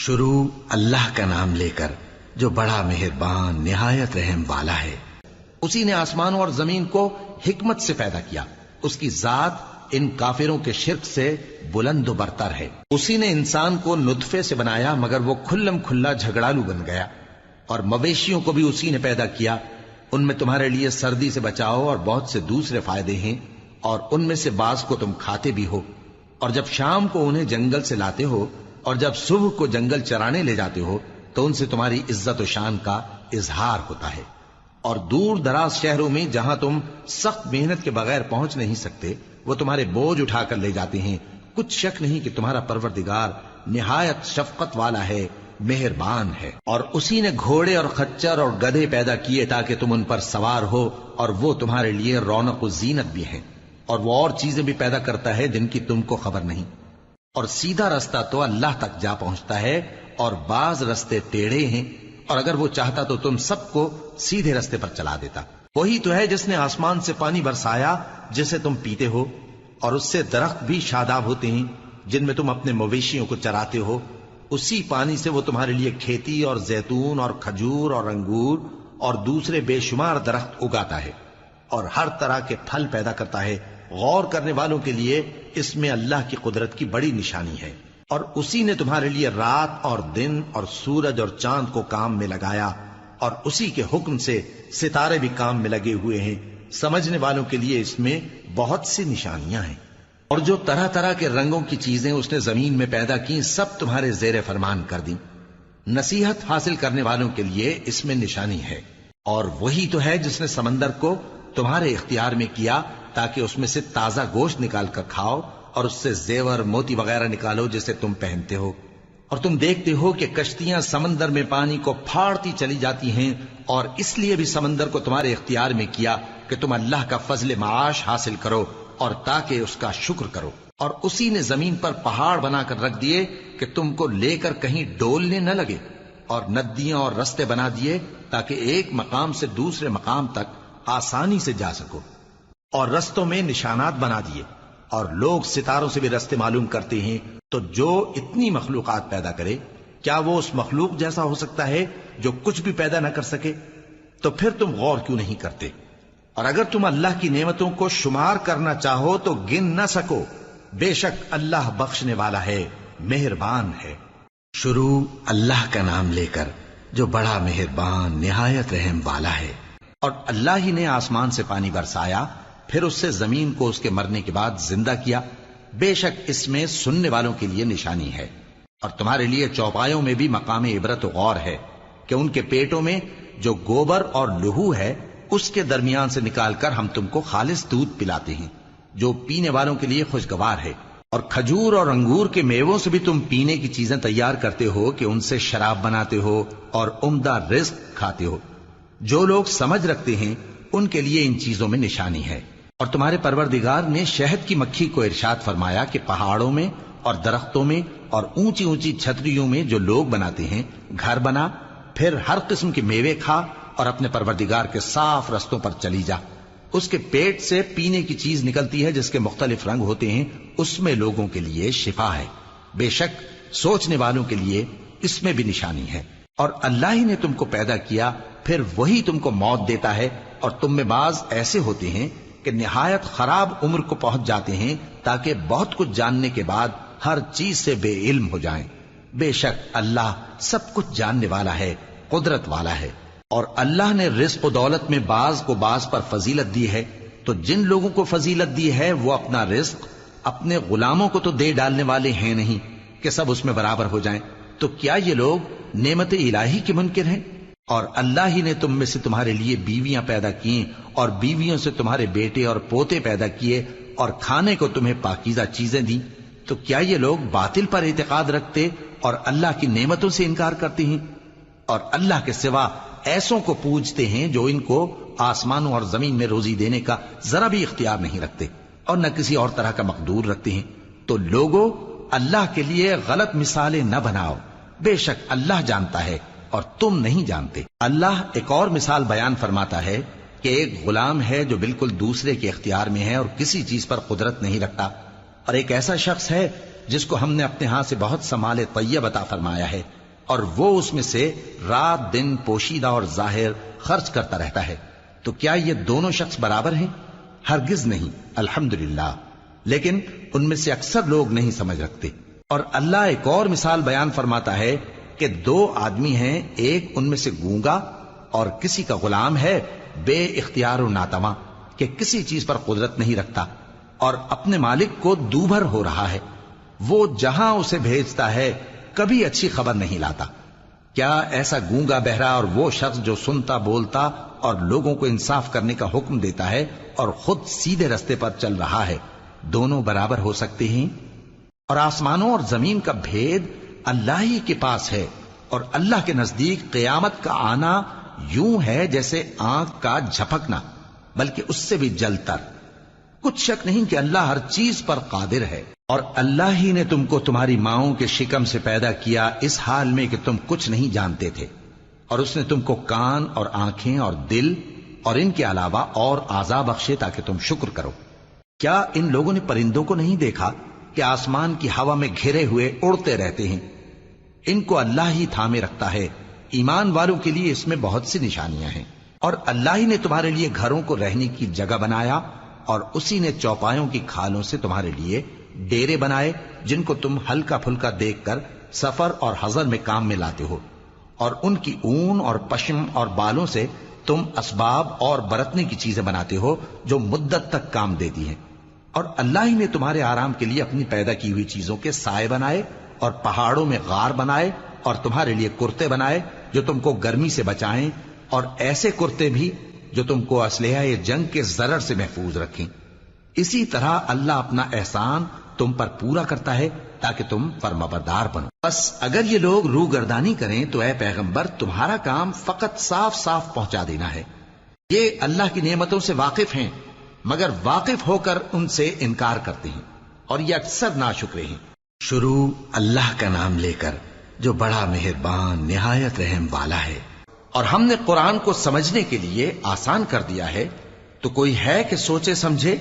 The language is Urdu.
شروع اللہ کا نام لے کر جو بڑا مہربان نہایت رحم والا ہے۔ اسی نے آسمانوں اور زمین کو حکمت سے پیدا کیا، اس کی ذات ان کافروں کے شرک سے بلند و برتر ہے۔ اسی نے انسان کو نطفے سے بنایا مگر وہ کھلم کھلا جھگڑالو بن گیا، اور مویشیوں کو بھی اسی نے پیدا کیا، ان میں تمہارے لیے سردی سے بچاؤ اور بہت سے دوسرے فائدے ہیں، اور ان میں سے بعض کو تم کھاتے بھی ہو، اور جب شام کو انہیں جنگل سے لاتے ہو اور جب صبح کو جنگل چرانے لے جاتے ہو تو ان سے تمہاری عزت و شان کا اظہار ہوتا ہے۔ اور دور دراز شہروں میں جہاں تم سخت محنت کے بغیر پہنچ نہیں سکتے وہ تمہارے بوجھ اٹھا کر لے جاتے ہیں۔ کچھ شک نہیں کہ تمہارا پروردگار نہایت شفقت والا ہے، مہربان ہے۔ اور اسی نے گھوڑے اور خچر اور گدھے پیدا کیے تاکہ تم ان پر سوار ہو، اور وہ تمہارے لیے رونق و زینت بھی ہیں، اور وہ اور چیزیں بھی پیدا کرتا ہے جن کی تم کو خبر نہیں۔ اور سیدھا رستہ تو اللہ تک جا پہنچتا ہے، اور بعض رستے ٹیڑھے ہیں، اور اگر وہ چاہتا تو تم سب کو سیدھے رستے پر چلا دیتا۔ وہی تو ہے جس نے آسمان سے پانی برسایا جسے تم پیتے ہو، اور اس سے درخت بھی شاداب ہوتے ہیں جن میں تم اپنے مویشیوں کو چراتے ہو۔ اسی پانی سے وہ تمہارے لیے کھیتی اور زیتون اور کھجور اور انگور اور دوسرے بے شمار درخت اگاتا ہے، اور ہر طرح کے پھل پیدا کرتا ہے۔ غور کرنے والوں کے لیے اس میں اللہ کی قدرت کی بڑی نشانی ہے۔ اور اسی نے تمہارے لیے رات اور دن اور سورج اور چاند کو کام میں لگایا، اور اسی کے حکم سے ستارے بھی کام میں لگے ہوئے ہیں۔ سمجھنے والوں کے لیے اس میں بہت سی نشانیاں ہیں۔ اور جو طرح طرح کے رنگوں کی چیزیں اس نے زمین میں پیدا کی سب تمہارے زیر فرمان کر دیں۔ نصیحت حاصل کرنے والوں کے لیے اس میں نشانی ہے۔ اور وہی تو ہے جس نے سمندر کو تمہارے اختیار میں کیا تاکہ اس میں سے تازہ گوشت نکال کر کھاؤ، اور اس سے زیور موتی وغیرہ نکالو جسے تم پہنتے ہو۔ اور تم دیکھتے ہو کہ کشتیاں سمندر میں پانی کو پھاڑتی چلی جاتی ہیں، اور اس لیے بھی سمندر کو تمہارے اختیار میں کیا کہ تم اللہ کا فضل معاش حاصل کرو اور تاکہ اس کا شکر کرو۔ اور اسی نے زمین پر پہاڑ بنا کر رکھ دیے کہ تم کو لے کر کہیں ڈولنے نہ لگے، اور ندیاں اور رستے بنا دیے تاکہ ایک مقام سے دوسرے مقام تک آسانی سے جا سکو، اور رستوں میں نشانات بنا دیے، اور لوگ ستاروں سے بھی رستے معلوم کرتے ہیں۔ تو جو اتنی مخلوقات پیدا کرے کیا وہ اس مخلوق جیسا ہو سکتا ہے جو کچھ بھی پیدا نہ کر سکے؟ تو پھر تم غور کیوں نہیں کرتے؟ اور اگر تم اللہ کی نعمتوں کو شمار کرنا چاہو تو گن نہ سکو، بے شک اللہ بخشنے والا ہے، مہربان ہے۔ شروع اللہ کا نام لے کر جو بڑا مہربان نہایت رحم والا ہے۔ اور اللہ ہی نے آسمان سے پانی برسایا، پھر اس سے زمین کو اس کے مرنے کے بعد زندہ کیا۔ بے شک اس میں سننے والوں کے لیے نشانی ہے، اور تمہارے لیے چوپایوں میں بھی مقام عبرت و غور ہے کہ ان کے پیٹوں میں جو گوبر اور لہو ہے اس کے درمیان سے نکال کر ہم تم کو خالص دودھ پلاتے ہیں جو پینے والوں کے لیے خوشگوار ہے۔ اور کھجور اور انگور کے میووں سے بھی تم پینے کی چیزیں تیار کرتے ہو کہ ان سے شراب بناتے ہو اور عمدہ رزق کھاتے ہو۔ جو لوگ سمجھ رکھتے ہیں ان کے لیے ان چیزوں میں نشانی ہے۔ اور تمہارے پروردگار نے شہد کی مکھی کو ارشاد فرمایا کہ پہاڑوں میں اور درختوں میں اور اونچی اونچی چھتریوں میں جو لوگ بناتے ہیں گھر بنا، پھر ہر قسم کے میوے کھا اور اپنے پروردگار کے صاف رستوں پر چلی جا۔ اس کے پیٹ سے پینے کی چیز نکلتی ہے جس کے مختلف رنگ ہوتے ہیں، اس میں لوگوں کے لیے شفا ہے۔ بے شک سوچنے والوں کے لیے اس میں بھی نشانی ہے۔ اور اللہ ہی نے تم کو پیدا کیا، پھر وہی تم کو موت دیتا ہے، اور تم میں بعض ایسے ہوتے ہیں کہ نہایت خراب عمر کو پہنچ جاتے ہیں تاکہ بہت کچھ جاننے کے بعد ہر چیز سے بے علم ہو جائیں۔ بے شک اللہ سب کچھ جاننے والا ہے، قدرت والا ہے۔ اور اللہ نے رزق و دولت میں بعض کو بعض پر فضیلت دی ہے، تو جن لوگوں کو فضیلت دی ہے وہ اپنا رزق اپنے غلاموں کو تو دے ڈالنے والے ہیں نہیں کہ سب اس میں برابر ہو جائیں۔ تو کیا یہ لوگ نعمت الہی کے منکر ہیں؟ اور اللہ ہی نے تم میں سے تمہارے لیے بیویاں پیدا کی، اور بیویوں سے تمہارے بیٹے اور پوتے پیدا کیے، اور کھانے کو تمہیں پاکیزہ چیزیں دیں۔ تو کیا یہ لوگ باطل پر اعتقاد رکھتے اور اللہ کی نعمتوں سے انکار کرتے ہیں؟ اور اللہ کے سوا ایسوں کو پوجتے ہیں جو ان کو آسمانوں اور زمین میں روزی دینے کا ذرا بھی اختیار نہیں رکھتے، اور نہ کسی اور طرح کا مقدور رکھتے ہیں۔ تو لوگوں اللہ کے لیے غلط مثالیں نہ بناؤ، بے شک اللہ جانتا ہے اور تم نہیں جانتے۔ اللہ ایک اور مثال بیان فرماتا ہے کہ ایک غلام ہے جو بالکل دوسرے کے اختیار میں ہے اور کسی چیز پر قدرت نہیں رکھتا، اور ایک ایسا شخص ہے جس کو ہم نے اپنے ہاں سے بہت سا مال طیب عطا فرمایا ہے، اور وہ اس میں سے رات دن پوشیدہ اور ظاہر خرچ کرتا رہتا ہے، تو کیا یہ دونوں شخص برابر ہیں؟ ہرگز نہیں، الحمدللہ، لیکن ان میں سے اکثر لوگ نہیں سمجھ رکھتے۔ اور اللہ ایک اور مثال بیان فرماتا ہے کہ دو آدمی ہیں، ایک ان میں سے گونگا اور کسی کا غلام ہے بے اختیار و ناتواں کہ کسی چیز پر قدرت نہیں رکھتا اور اپنے مالک کو دوبھر ہو رہا ہے، وہ جہاں اسے بھیجتا ہے کبھی اچھی خبر نہیں لاتا۔ کیا ایسا گونگا بہرا اور وہ شخص جو سنتا بولتا اور لوگوں کو انصاف کرنے کا حکم دیتا ہے اور خود سیدھے رستے پر چل رہا ہے، دونوں برابر ہو سکتے ہیں؟ اور آسمانوں اور زمین کا بھید اللہ ہی کے پاس ہے، اور اللہ کے نزدیک قیامت کا آنا یوں ہے جیسے آنکھ کا جھپکنا، بلکہ اس سے بھی جل تر۔ کچھ شک نہیں کہ اللہ ہر چیز پر قادر ہے۔ اور اللہ ہی نے تم کو تمہاری ماؤں کے شکم سے پیدا کیا اس حال میں کہ تم کچھ نہیں جانتے تھے، اور اس نے تم کو کان اور آنکھیں اور دل اور ان کے علاوہ اور اعضاء بخشے تاکہ تم شکر کرو۔ کیا ان لوگوں نے پرندوں کو نہیں دیکھا کہ آسمان کی ہوا میں گھرے ہوئے اڑتے رہتے ہیں؟ ان کو اللہ ہی تھامے رکھتا ہے۔ ایمان والوں کے لیے اس میں بہت سی نشانیاں ہیں۔ اور اللہ ہی نے تمہارے لیے گھروں کو رہنے کی جگہ بنایا، اور اسی نے چوپایوں کی کھالوں سے تمہارے لیے ڈیرے بنائے جن کو تم ہلکا پھلکا دیکھ کر سفر اور حضر میں کام میں لاتے ہو، اور ان کی اون اور پشم اور بالوں سے تم اسباب اور برتنے کی چیزیں بناتے ہو جو مدت تک کام دیتی ہیں۔ اور اللہ ہی نے تمہارے آرام کے لیے اپنی پیدا کی ہوئی چیزوں کے سائے بنائے اور پہاڑوں میں غار بنائے اور تمہارے لیے کرتے بنائے جو تم کو گرمی سے بچائیں، اور ایسے کرتے بھی جو تم کو اسلحہ جنگ کے ضرر سے محفوظ رکھیں۔ اسی طرح اللہ اپنا احسان تم پر پورا کرتا ہے تاکہ تم فرمانبردار بنو۔ بس اگر یہ لوگ روگردانی کریں تو اے پیغمبر تمہارا کام فقط صاف صاف پہنچا دینا ہے۔ یہ اللہ کی نعمتوں سے واقف ہیں مگر واقف ہو کر ان سے انکار کرتے ہیں، اور یہ اکثر ناشکرے ہیں۔ شروع اللہ کا نام لے کر جو بڑا مہربان نہایت رحم والا ہے۔ اور ہم نے قرآن کو سمجھنے کے لیے آسان کر دیا ہے، تو کوئی ہے کہ سوچے سمجھے؟